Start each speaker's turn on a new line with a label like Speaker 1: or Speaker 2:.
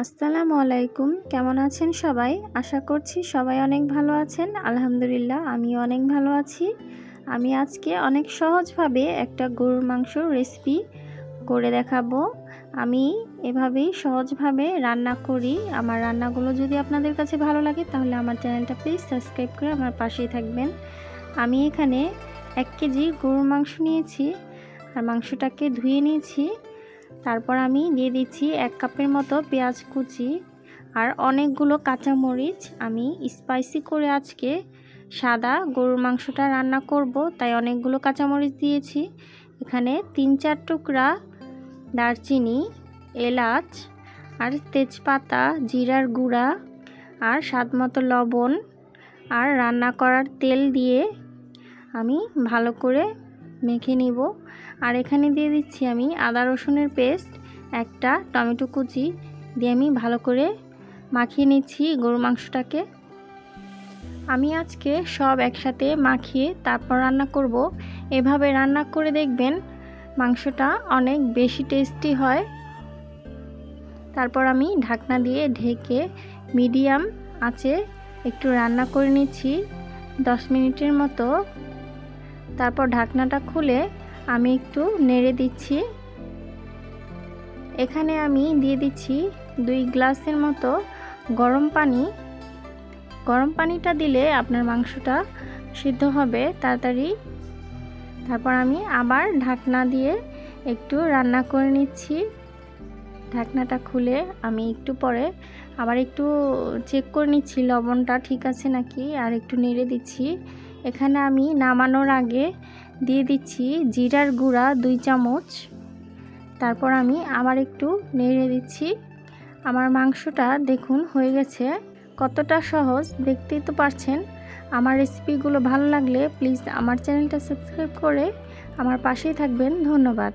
Speaker 1: আসসালামু আলাইকুম। কেমন আছেন সবাই? আশা করছি সবাই অনেক ভালো আছেন। আলহামদুলিল্লাহ আমিও অনেক ভালো আছি। আমি আজকে অনেক সহজভাবে একটা গরুর মাংসর রেসিপি করে দেখাবো। আমি এভাবেই সহজভাবে রান্না করি। আমার রান্নাগুলো যদি আপনাদের কাছে ভালো লাগে তাহলে আমার চ্যানেলটা প্লিজ সাবস্ক্রাইব করে আমার পাশেই থাকবেন। আমি এখানে 1 কেজি গরুর মাংস নিয়েছি আর মাংসটাকে ধুয়ে নিয়েছি। তারপর আমি দিয়ে দিচ্ছি 1 কাপের মতো পেঁয়াজ কুচি আর অনেকগুলো কাঁচামরিচ। আমি স্পাইসি করে আজকে সাদা গরুর মাংসটা রান্না করব, তাই অনেকগুলো কাঁচামরিচ দিয়েছি। এখানে 3-4 টুকরা দারচিনি, এলাচ আর তেজপাতা, জিরার গুঁড়া আর স্বাদমতো লবণ আর রান্না করার তেল দিয়ে আমি ভালো করে মেখে নিব। আর এখানে দিয়ে দিচ্ছি আমি আদা রসুনের পেস্ট, একটা টমেটো কুচি দিয়ে আমি ভালো করে মাখিয়ে নিচ্ছি গরুর মাংসটাকে। আমি আজকে সব একসাথে মাখিয়ে তারপর রান্না করব। এভাবে রান্না করে দেখবেন মাংসটা অনেক বেশি টেস্টি হয়। তারপর আমি ঢাকনা দিয়ে ঢেকে মিডিয়াম আঁচে একটু রান্না করে নিচ্ছি 10 মিনিটের মতো। তারপর ঢাকনাটা খুলে আমি একটু নেড়ে দিচ্ছি। এখানে আমি দিয়ে দিচ্ছি 2 গ্লাসের মতো গরম পানি। গরম পানিটা দিলে আপনার মাংসটা সিদ্ধ হবে তাড়াতাড়ি। তারপর আমি আবার ঢাকনা দিয়ে একটু রান্না করে নিচ্ছি। ঢাকনাটা খুলে আমি একটু পরে আবার একটু চেক করে নিচ্ছি লবণটা ঠিক আছে নাকি, আর একটু নেড়ে দিচ্ছি। এখানে আমি নামানোর আগে দিয়ে দিচ্ছি জিরার গুঁড়া 2 চামচ। তারপর আমি আবার একটু নেড়ে দিচ্ছি। আমার মাংসটা দেখুন হয়ে গেছে। কতটা সহজ দেখতেই তো পারছেন। আমার রেসিপিগুলো ভালো লাগলে প্লিজ আমার চ্যানেলটা সাবস্ক্রাইব করে আমার পাশেই থাকবেন। ধন্যবাদ।